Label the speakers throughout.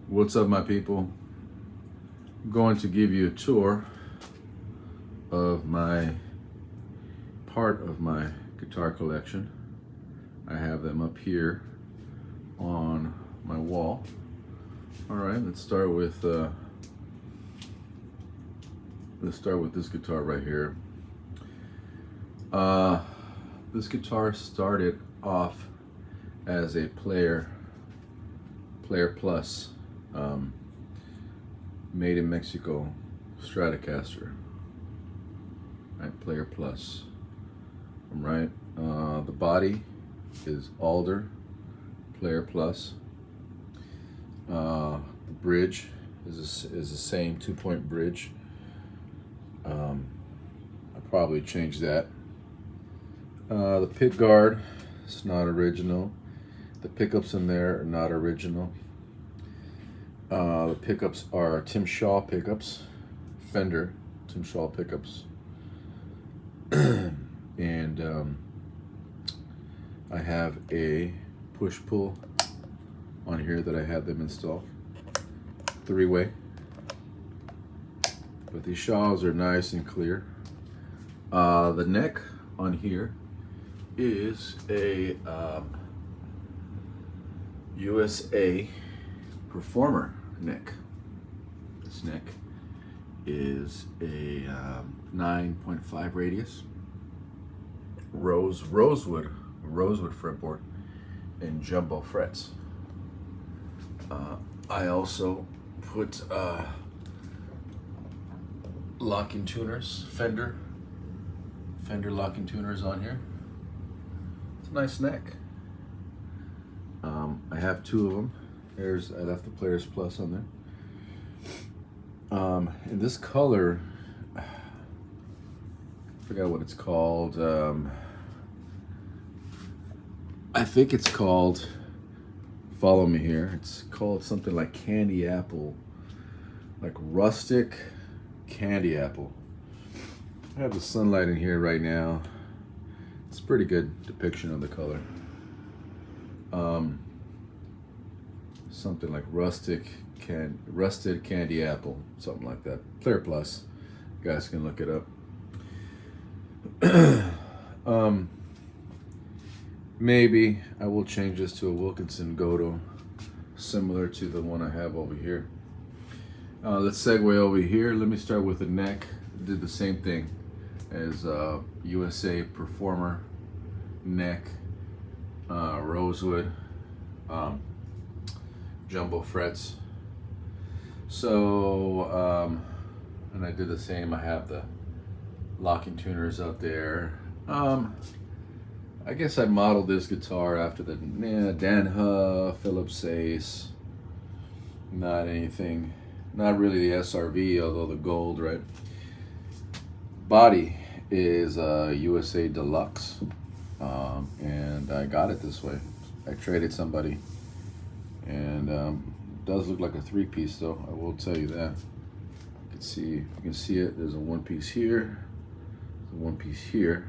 Speaker 1: What's up, my people? I'm going to give you a tour of my part of my guitar collection. I have them up here on my wall. All right, let's start with this guitar right here. This guitar started off as a Player Plus, made in Mexico Stratocaster. Right, Player Plus. Right. The body is Alder Player Plus. The bridge is the same 2-point bridge. I probably changed that. The pick guard is not original. The pickups in there are not original. The pickups are Tim Shaw pickups, Fender Tim Shaw pickups. And I have a push-pull on here that I had them install, 3-way. But these Shaws are nice and clear. The neck on here is a USA Performer neck. This neck is a 9.5 radius rosewood fretboard and jumbo frets. I also put locking tuners, Fender locking tuners on here. It's a nice neck. I have 2 of them. I left the Players Plus on there. In this color, I forgot what it's called. I think it's called, follow me here, it's called something like candy apple, like rustic candy apple. I have the sunlight in here right now. It's a pretty good depiction of the color. Something like rusted candy apple, something like that. Player Plus, you guys can look it up. Maybe I will change this to a Wilkinson Goto, similar to the one I have over here. Let's segue over here. Let me start with the neck. Did the same thing as USA Performer neck, rosewood, jumbo frets. So, and I did the same. I have the locking tuners up there. I guess I modeled this guitar after the Dan Huff, Philip Ace. Not anything, not really the SRV, although the gold, right? Body is USA Deluxe, and I got it this way. I traded somebody, and it does look like a 3-piece, though. I will tell you that. You can see, if you can see it. There's a 1-piece here, a 1-piece here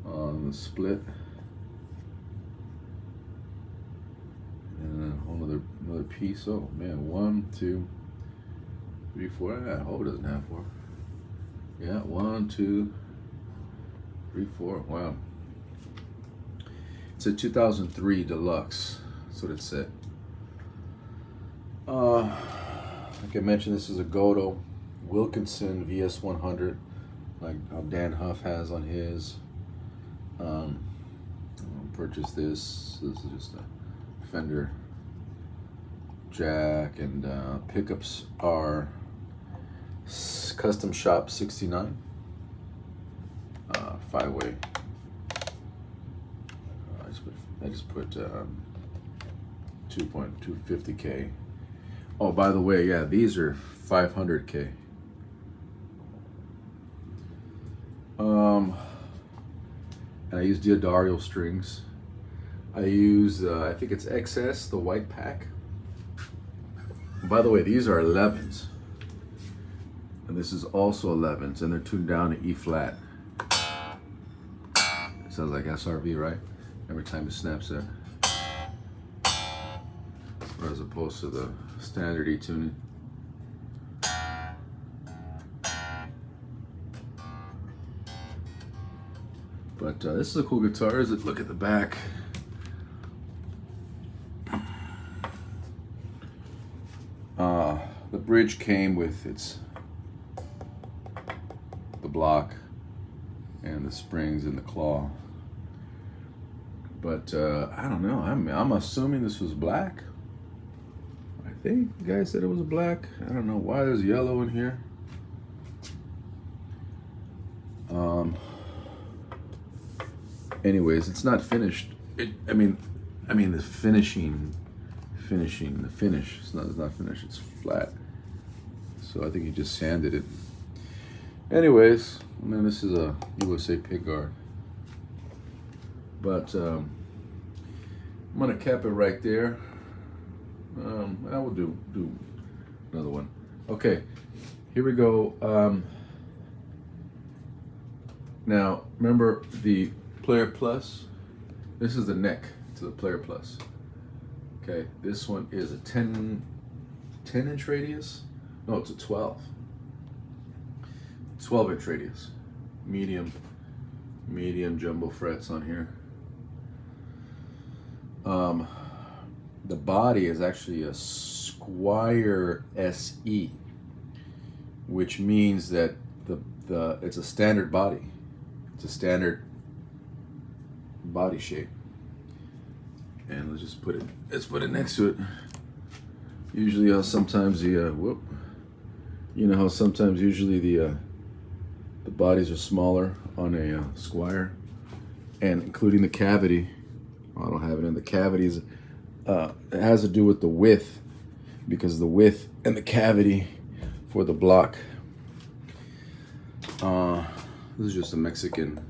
Speaker 1: on the split, and then another piece. Oh man, 1, 2, 3, 4. I hope it doesn't have 4. Yeah, 1, 2, 3, 4. Wow. It's a 2003 Deluxe. That's what it said. Like I mentioned, this is a Goto Wilkinson VS100, like how Dan Huff has on his. Purchased this. This is just a Fender jack, and pickups are Custom Shop 69, 5-way. I just put 2.250K. Oh, by the way, yeah, these are 500K. And I use Diodario strings. I use, I think it's XS, the white pack. By the way, these are 11s. And this is also 11s, and they're tuned down to E flat. It sounds like SRV, right? Every time it snaps there. as opposed to the standard E-tuning. But this is a cool guitar. Look at the back. The bridge came with the block and the springs and the claw. But I don't know. I'm assuming this was black. I think the guy said it was black. I don't know why there's yellow in here. Anyways, it's not finished. I mean the finishing, the finish. It's not finished. It's flat. So I think he just sanded it. Anyways, and then this is a USA pickguard. But I'm gonna cap it right there. I will do another one. Okay, here we go. Now remember the Player Plus. This is the neck to the Player Plus. Okay, this one is a 10 inch radius. No, it's a 12 inch radius. Medium jumbo frets on here. The body is actually a Squire SE, which means that it's a standard body. It's a standard body shape. And let's put it next to it. Usually how sometimes the the bodies are smaller on a Squire, and including the cavity. I don't have it in the cavities. It has to do with the width, because the width and the cavity for the block. This is just a Mexican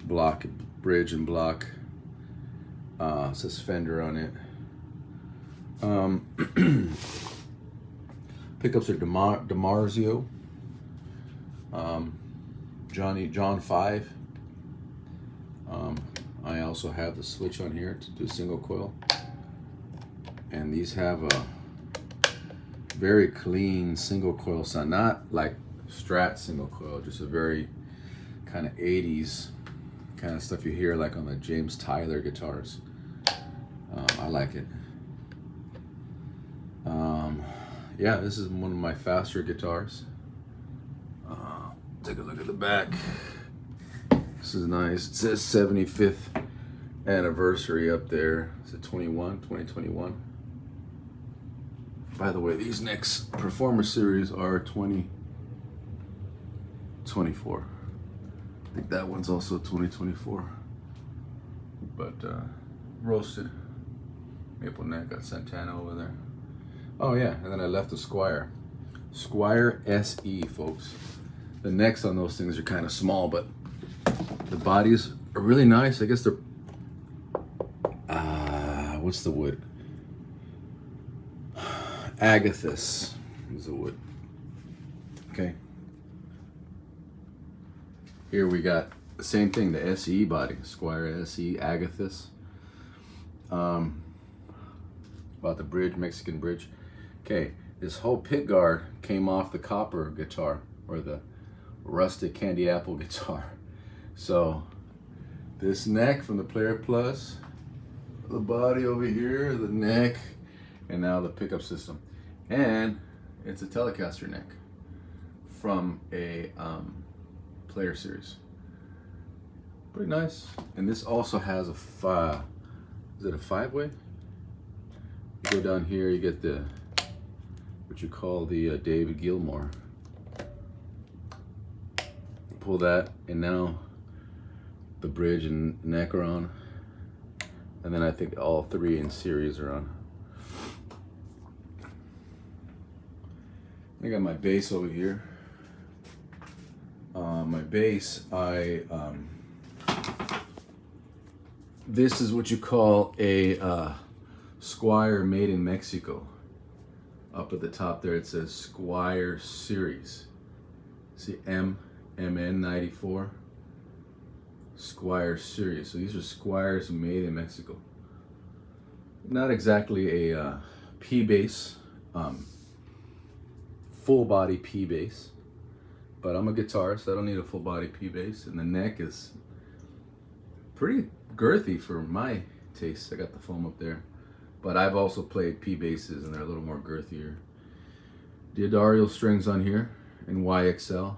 Speaker 1: block, bridge and block. It says Fender on it. Pickups are DiMarzio. John 5. I also have the switch on here to do single coil. And these have a very clean single coil sound. Not like Strat single coil, just a very kind of 80s kind of stuff you hear like on the James Tyler guitars. I like it. Yeah, this is one of my faster guitars. Take a look at the back. This is nice. It says 75th anniversary up there. Is it 2021? By the way, these next Performer Series are 2024. I think that one's also 2024. But roasted maple neck, got Santana over there. Oh yeah, and then I left the Squire SE, folks. The necks on those things are kind of small, but the bodies are really nice. I guess they're what's the wood? Agathis is the wood. Okay. Here we got the same thing, the SE body, Squire SE Agathis. About the bridge, Mexican bridge. Okay, this whole pickguard came off the copper guitar, or the rustic candy apple guitar. So this neck from the Player Plus, the body over here, the neck, and now the pickup system. And it's a Telecaster neck from a Player Series. Pretty nice. And this also has a is it a 5-way? You go down here, you get the what you call the David Gilmour. Pull that, and now the bridge and neck are on, and then I think all three in series are on. I got my bass over here. My bass, this is what you call a Squire made in Mexico. Up at the top there it says Squire Series. See MN94 Squire Series. So these are Squires made in Mexico. not exactly a P bass, full body P bass, but I'm a guitarist, so I don't need a full body P bass, and the neck is pretty girthy for my taste. I got the foam up there, but I've also played P basses and they're a little more girthier. D'Addario strings on here in YXL,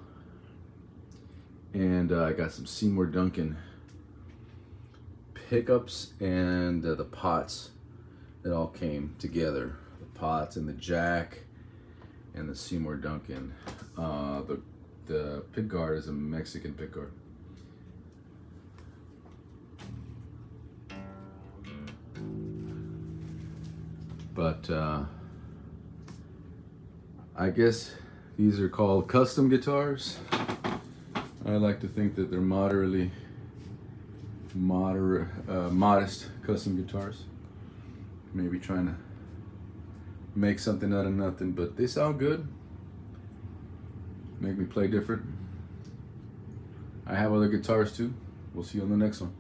Speaker 1: and I got some Seymour Duncan pickups and the pots. It all came together, the pots and the jack and the Seymour Duncan. The pick guard is a Mexican pick guard. But I guess these are called custom guitars. I like to think that they're modest custom guitars. Maybe trying to make something out of nothing, but they sound good. Make me play different. I have other guitars too. We'll see you on the next one.